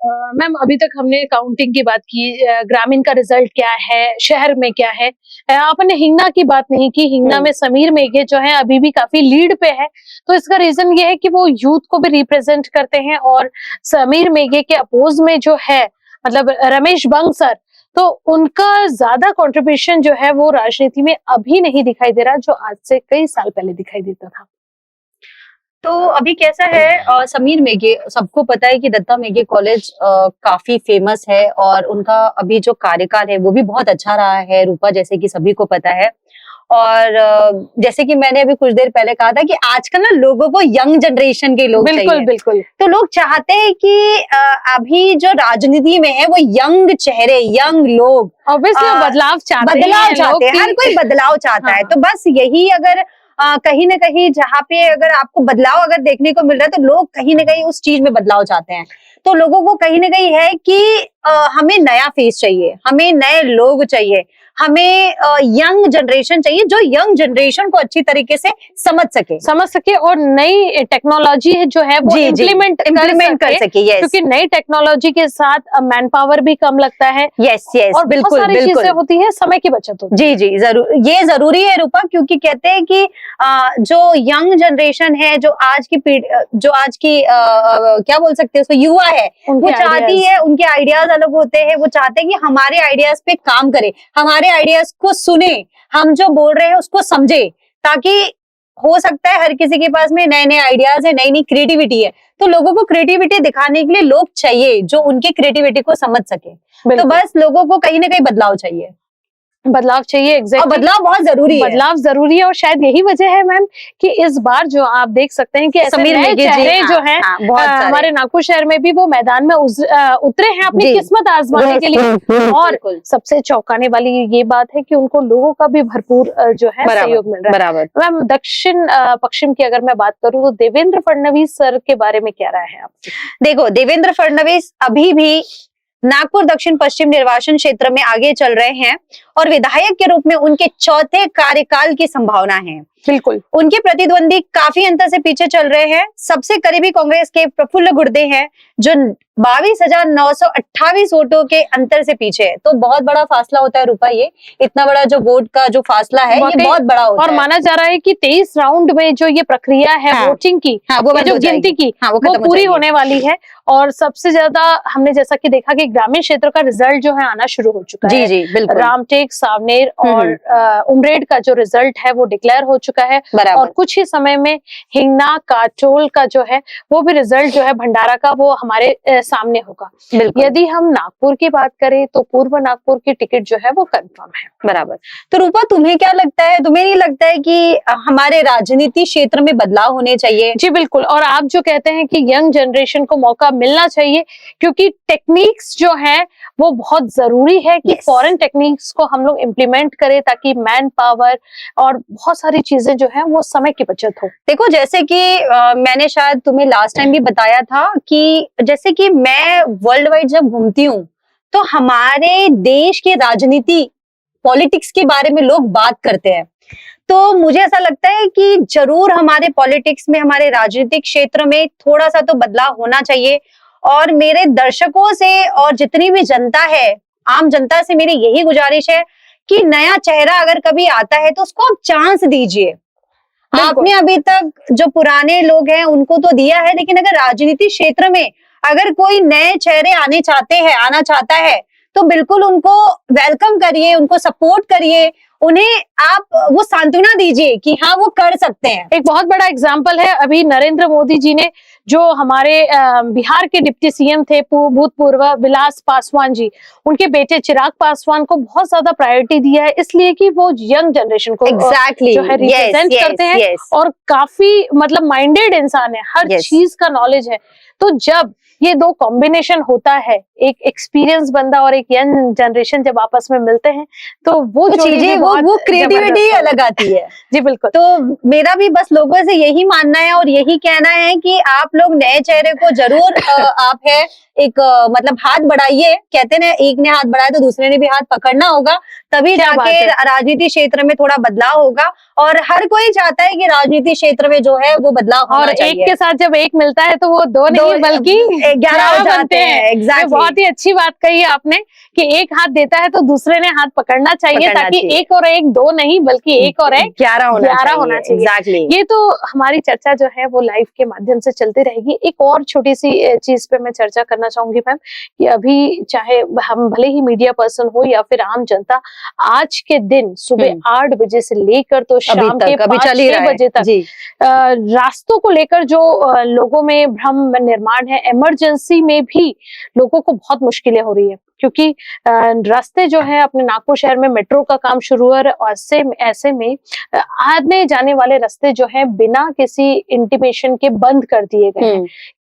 Ma'am अभी तक हमने काउंटिंग की बात की, ग्रामीण का रिजल्ट क्या है, शहर में क्या है। आपने हिंगना की बात नहीं की। हिंगना में समीर मेघे जो है अभी भी काफी लीड पे है। तो इसका रीजन ये है कि वो यूथ को भी रिप्रेजेंट करते हैं और समीर मेघे के अपोज में जो है मतलब रमेश बंग सर, तो उनका ज्यादा कंट्रीब्यूशन जो है वो राजनीति में अभी नहीं दिखाई दे रहा, जो आज से कई साल पहले दिखाई देता था। तो अभी कैसा है, समीर मेघे, सबको पता है कि दत्ता मेघे कॉलेज काफी फेमस है और उनका अभी जो कार्यकाल है वो भी बहुत अच्छा रहा है रूपा, जैसे कि सभी को पता है। और जैसे कि मैंने अभी कुछ देर पहले कहा था कि आजकल ना लोगों को यंग जनरेशन के लोग बिल्कुल चाहिए। बिल्कुल। तो लोग चाहते हैं कि अभी जो राजनीति में है वो यंग चेहरे, यंग लोग ऑब्वियसली बदलाव चाहते हैं, हर कोई बदलाव चाहता है। हाँ। तो बस यही अगर कहीं ना कहीं जहाँ पे अगर आपको बदलाव अगर देखने को मिल रहा है तो लोग कहीं ना कहीं उस चीज में बदलाव चाहते हैं। तो लोगों को कहीं ना कहीं है कि हमें नया फेस चाहिए, हमें नए लोग चाहिए, हमें यंग जनरेशन चाहिए जो यंग जनरेशन को अच्छी तरीके से समझ सके और नई टेक्नोलॉजी जो है वो इम्प्लीमेंट कर सके। यस, क्योंकि नई टेक्नोलॉजी के साथ मैन पावर भी कम लगता है। यस यस, और बिल्कुल बहुत सारी चीजें होती है, समय की बचत होती है। जी, जरूर, ये जरूरी है रूपा, क्योंकि कहते हैं कि जो यंग जनरेशन है, जो आज की क्या बोल सकते हैं उसको, युवा है, वो चाहती है, उनके आइडियाज अलग होते हैं, वो चाहते हैं कि हमारे आइडियाज पे काम करे, हमारे आइडियाज को सुने, हम जो बोल रहे हैं उसको समझे, ताकि हो सकता है हर किसी के पास में नए नए आइडियाज है, नई नई क्रिएटिविटी है। तो लोगों को क्रिएटिविटी दिखाने के लिए लोग चाहिए जो उनकी क्रिएटिविटी को समझ सके। तो बस लोगों को कहीं ना कहीं बदलाव चाहिए। एग्जैक्टली। और बदलाव बहुत जरूरी है, बदलाव जरूरी है। और शायद यही वजह है मैम कि इस बार जो आप देख सकते हैं कि ऐसे नए चेहरे जो हैं हमारे नागपुर शहर में भी वो मैदान में उतरे हैं अपनी किस्मत आजमाने के लिए। और सबसे चौंकाने वाली ये बात है कि उनको लोगों का भी भरपूर जो है सहयोग मिल रहा है। मैम दक्षिण पश्चिम की अगर मैं बात करूँ तो देवेंद्र फडणवीस सर के बारे में क्या राय है आपकी? देखो, देवेंद्र फडणवीस अभी भी नागपुर दक्षिण पश्चिम निर्वाचन क्षेत्र में आगे चल रहे हैं और विधायक के रूप में उनके चौथे कार्यकाल की संभावना है। बिल्कुल। उनके प्रतिद्वंदी काफी अंतर से पीछे चल रहे हैं। सबसे करीबी कांग्रेस के प्रफुल्ल गुर्दे हैं जो 22,928 वोटों के अंतर से पीछे है। तो बहुत बड़ा फासला होता है रूपा, ये इतना बड़ा जो वोट का जो फासला है ये बहुत बड़ा होता है। और माना जा रहा है कि 23 राउंड में जो ये प्रक्रिया है वोटिंग की, वो जो गिनती की, वो पूरी होने वाली है। और सबसे ज्यादा हमने जैसा कि देखा कि ग्रामीण क्षेत्र का रिजल्ट जो है आना शुरू हो चुका है। जी बिल्कुल। रामटेक, सावनेर और उमरेड का जो रिजल्ट है वो डिक्लेयर हो चुका है। और कुछ ही समय में हिंगना, काचोल का जो है वो भी रिजल्ट जो है भंडारा का वो हमारे सामने होगा। यदि हम नागपुर की बात करें तो पूर्व नागपुर की टिकट जो है वो कंफर्म है। बराबर। तो रूपा, तुम्हें क्या लगता है, तुम्हें नहीं लगता है कि हमारे राजनीति क्षेत्र में बदलाव होने चाहिए? जी बिल्कुल। और आप जो कहते हैं कि यंग जनरेशन को मौका मिलना चाहिए, क्योंकि टेक्निक्स जो है वो बहुत जरूरी है कि फॉरेन टेक्निक्स को हम लोग इम्प्लीमेंट करें ताकि मैन पावर और बहुत सारी चीजें जो है वो समय की बचत हो। देखो, जैसे कि मैंने शायद तुम्हें लास्ट टाइम भी बताया था कि जैसे कि मैं वर्ल्ड वाइड जब घूमती हूँ तो हमारे देश की राजनीति, पॉलिटिक्स के बारे में लोग बात करते हैं। तो मुझे ऐसा लगता है कि जरूर हमारे पॉलिटिक्स में, हमारे राजनीतिक क्षेत्र में थोड़ा सा तो बदलाव होना चाहिए। और मेरे दर्शकों से और जितनी भी जनता है, आम जनता से मेरी यही गुजारिश है कि नया चेहरा अगर कभी आता है तो उसको आप चांस दीजिए। आपने अभी तक जो पुराने लोग हैं उनको तो दिया है, लेकिन अगर राजनीति क्षेत्र में अगर कोई नए चेहरे आना चाहता है तो बिल्कुल उनको वेलकम करिए, उनको सपोर्ट करिए, उन्हें आप वो सांत्वना दीजिए कि हाँ वो कर सकते हैं। एक बहुत बड़ा एग्जाम्पल है अभी नरेंद्र मोदी जी ने, जो हमारे बिहार के डिप्टी सीएम थे भूतपूर्व विलास पासवान जी, उनके बेटे चिराग पासवान को बहुत ज्यादा प्रायोरिटी दिया है, इसलिए कि वो यंग जनरेशन को जो है रिप्रेजेंट करते हैं और काफी मतलब माइंडेड इंसान है, हर चीज का नॉलेज है। तो जब ये दो कॉम्बिनेशन होता है, एक एक्सपीरियंस बंदा और एक यंग जनरेशन जब आपस में मिलते हैं तो वो चीजें वो क्रिएटिविटी अलग आती है। जी बिल्कुल। तो मेरा भी बस लोगों से यही मानना है और यही कहना है कि आप लोग नए चेहरे को जरूर आप है एक मतलब हाथ बढ़ाइए। कहते ना, एक ने हाथ बढ़ाया तो दूसरे ने भी हाथ पकड़ना होगा, तभी जाके राजनीति क्षेत्र में थोड़ा बदलाव होगा। और हर कोई चाहता है कि राजनीति क्षेत्र में जो है वो बदलाव होना चाहिए। एक के साथ जब एक मिलता है तो वो दो नहीं बल्कि 11 हो जाते हैं। ये एग्जैक्टली, बहुत ही अच्छी बात कही आपने कि एक हाथ देता है तो दूसरे ने हाथ पकड़ना चाहिए, ताकि एक और एक 2 नहीं बल्कि एक और एक 11 होना चाहिए। एग्जैक्टली। ये तो हमारी चर्चा जो है वो लाइव के माध्यम से चलती रहेगी। एक और छोटी सी चीज पे मैं चर्चा करना चाहूंगी मैम, कि अभी चाहे हम भले ही मीडिया पर्सन हो या फिर आम जनता, आज के दिन सुबह 8 बजे से लेकर तो शाम के 5-6 बजे तक रास्तों को लेकर जो लोगों में भ्रम निर्माण है, इमरजेंसी में भी लोगों को बहुत मुश्किलें हो रही है, क्योंकि रास्ते जो है अपने नागपुर शहर में मेट्रो का काम शुरू है और ऐसे में आने जाने वाले रास्ते जो है बिना किसी इंटीमेशन के बंद कर दिए गए हैं।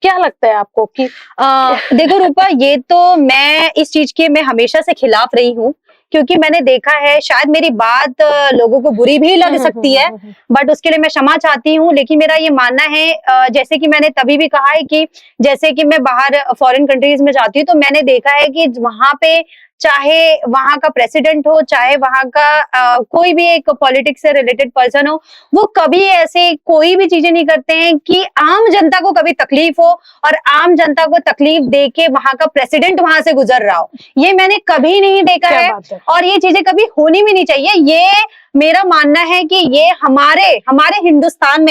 क्या लगता है आपको कि देखो रूपा, ये तो मैं इस चीज के मैं हमेशा से खिलाफ रही हूँ, क्योंकि मैंने देखा है, शायद मेरी बात लोगों को बुरी भी लग सकती है, बट उसके लिए मैं क्षमा चाहती हूँ। लेकिन मेरा ये मानना है, जैसे कि मैंने तभी भी कहा है कि जैसे कि मैं बाहर फॉरेन कंट्रीज में जाती हूँ तो मैंने देखा है कि वहां पे चाहे वहां का प्रेसिडेंट हो, चाहे वहां का कोई भी एक पॉलिटिक्स से रिलेटेड पर्सन हो, वो कभी ऐसे कोई भी चीजें नहीं करते हैं कि आम जनता को कभी तकलीफ हो और आम जनता को तकलीफ दे के वहां का प्रेसिडेंट वहां से गुजर रहा हो। ये मैंने कभी नहीं देखा है और ये चीजें कभी होनी भी नहीं चाहिए। ये मेरा मानना है कि ये हमारे हिंदुस्तान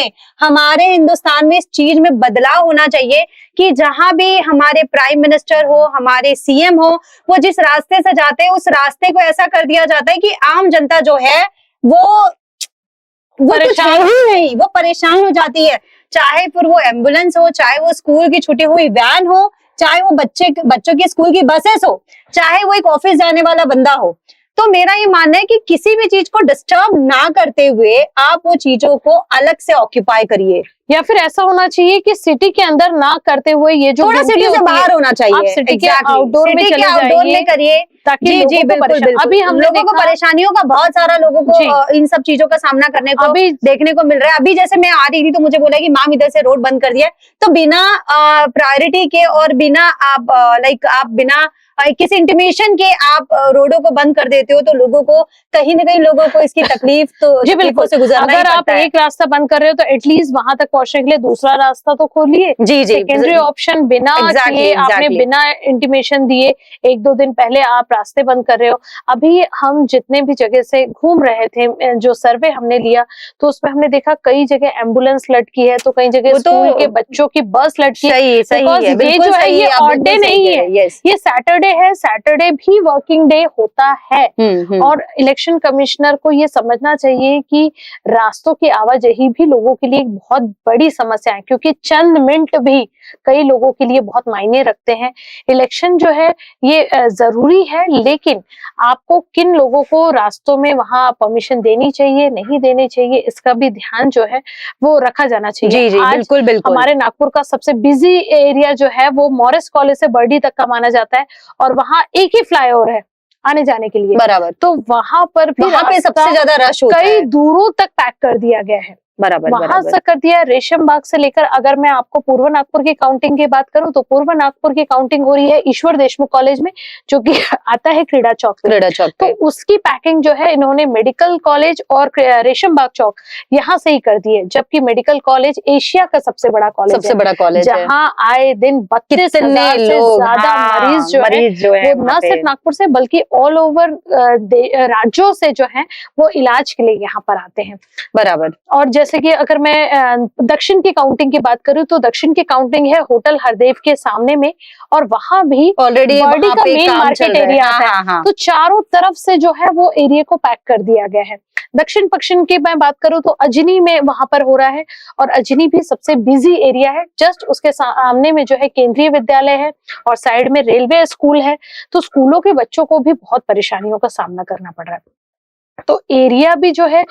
में इस चीज में बदलाव होना चाहिए कि जहां भी हमारे प्राइम मिनिस्टर हो, हमारे सीएम हो, वो जिस रास्ते से जाते हैं उस रास्ते को ऐसा कर दिया जाता है कि आम जनता जो है वो कुछ है ही नहीं, वो परेशान हो जाती है। चाहे फिर वो एम्बुलेंस हो, चाहे वो स्कूल की छुट्टी हुई वैन हो, चाहे वो बच्चों की स्कूल की बसेस हो, चाहे वो एक ऑफिस जाने वाला बंदा हो। तो मेरा ये मानना है कि किसी भी चीज को डिस्टर्ब ना करते हुए आप वो चीजों को अलग से ऑक्यूपाई करिए, या फिर ऐसा होना चाहिए कि सिटी के अंदर ना करते हुए ये जो थोड़ा सिटी से बाहर होना चाहिए। आप सिटी के आउटडोर में चले जाइए करिए, ताकि जी बिल्कुल। अभी हम लोगों को परेशानियों का, बहुत सारा लोगों को इन सब चीजों का सामना करने को अभी देखने को मिल रहा है। अभी जैसे मैं आ रही थी तो मुझे बोला कि मैम इधर से रोड बंद कर दिया, तो बिना प्रायोरिटी के और बिना आप बिना किसी इंटीमेशन के आप रोडों को बंद कर देते हो, तो लोगों को कहीं ना कहीं लोगों को इसकी तकलीफ तो बिल्कुल से गुजरना ही पड़ता है। अगर आप एक रास्ता बंद कर रहे हो तो एटलीस्ट वहां तक पहुंचने के लिए दूसरा रास्ता तो खोलिए। जी सेकेंडरी ऑप्शन बिना किए, आपने बिना इंटीमेशन दिए 1-2 दिन पहले आप रास्ते बंद कर रहे हो। अभी हम जितने भी जगह से घूम रहे थे, जो सर्वे हमने लिया तो उसमें हमने देखा कई जगह एम्बुलेंस लटकी है, तो कई जगह स्कूल के बच्चों की बस लटकी है। सही है, ये जो है ये ऑड डे नहीं है, ये सैटरडे है, सैटरडे भी वर्किंग डे होता है। और इलेक्शन कमिश्नर को ये समझना चाहिए कि रास्तों की आवाजाही भी लोगों के लिए एक बहुत बड़ी समस्या है, क्योंकि चंद मिनट भी कई लोगों के लिए बहुत मायने रखते हैं। इलेक्शन जो है ये जरूरी है, लेकिन आपको किन लोगों को रास्तों में वहां परमिशन देनी चाहिए, नहीं देनी चाहिए, इसका भी ध्यान जो है वो रखा जाना चाहिए। जी, बिल्कुल। हमारे नागपुर का सबसे बिजी एरिया जो है वो मॉरिस कॉलेज से बर्डी तक का माना जाता है, और वहां एक ही फ्लाईओवर है आने जाने के लिए, बराबर। तो वहां पर भी सबसे ज्यादा रश होता है, कई दूरों तक पैक कर दिया गया है। वहां से कर दिया। रेशम बाग से लेकर, अगर मैं आपको पूर्व नागपुर की काउंटिंग की बात करूं तो पूर्व नागपुर की काउंटिंग हो रही है ईश्वर देशमुख कॉलेज में, जो कि आता है क्रीड़ा चौक तो उसकी पैकिंग जो है इन्होंने मेडिकल कॉलेज और रेशम बाग चौक यहाँ से ही कर दी है, जबकि मेडिकल कॉलेज एशिया का सबसे बड़ा कॉलेज जहाँ आए दिन 32,000 से ज्यादा मरीज जो है वो न सिर्फ नागपुर से बल्कि ऑल ओवर राज्यों से जो है वो इलाज के लिए यहाँ पर आते हैं। बराबर। और जैसे कि अगर मैं दक्षिण की काउंटिंग की बात करूं तो दक्षिण की काउंटिंग है होटल हरदेव के सामने में, और वहां भी ऑलरेडी बर्डी का मेन मार्केट एरिया आता है। तो चारों तरफ से जो है वो एरिया को पैक कर दिया गया है। दक्षिण पश्चिम की मैं बात करूं तो अजनी में वहां पर हो रहा है, और अजनी भी सबसे बिजी एरिया है। जस्ट उसके सामने में जो है केंद्रीय विद्यालय है और साइड में रेलवे स्कूल है, तो स्कूलों के बच्चों को भी बहुत परेशानियों का सामना करना पड़ रहा है। तो एरिया भी जो है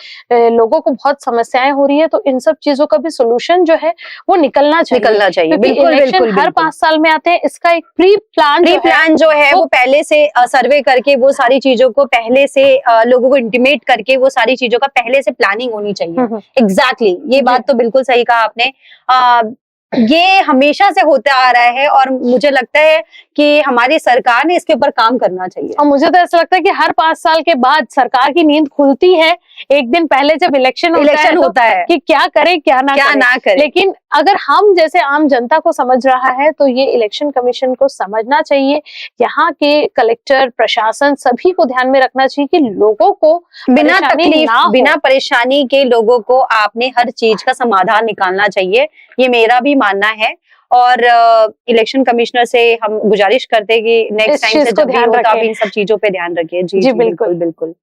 लोगों को बहुत समस्याएं हो रही है, तो इन सब चीजों का भी सोल्यूशन जो है वो निकलना चाहिए। बिल्कुल। 5 साल में आते हैं, इसका एक प्री प्लान जो है वो पहले से सर्वे करके वो सारी चीजों को पहले से लोगों को इंटीमेट करके वो सारी चीजों का पहले से प्लानिंग होनी चाहिए। एग्जैक्टली, ये बात तो बिल्कुल सही कहा आपने। ये हमेशा से होता आ रहा है और मुझे लगता है कि हमारी सरकार ने इसके ऊपर काम करना चाहिए। और मुझे तो ऐसा लगता है कि हर 5 साल के बाद सरकार की नींद खुलती है एक दिन पहले, जब इलेक्शन होता है कि क्या करे क्या ना करे। लेकिन अगर हम जैसे आम जनता को समझ रहा है तो ये इलेक्शन कमीशन को समझना चाहिए, यहाँ के कलेक्टर, प्रशासन सभी को ध्यान में रखना चाहिए कि लोगों को बिना परेशानी तकलीफ, ना हो। बिना परेशानी के लोगों को आपने हर चीज का समाधान निकालना चाहिए, ये मेरा भी मानना है। और इलेक्शन कमिश्नर से हम गुजारिश करते हैं कि नेक्स्ट इस टाइम चीज से को जब भी ध्यान हो तो आप रखें। इन सब चीजों पे ध्यान रखिए। जी जी, जी, बिल्कुल बिल्कुल।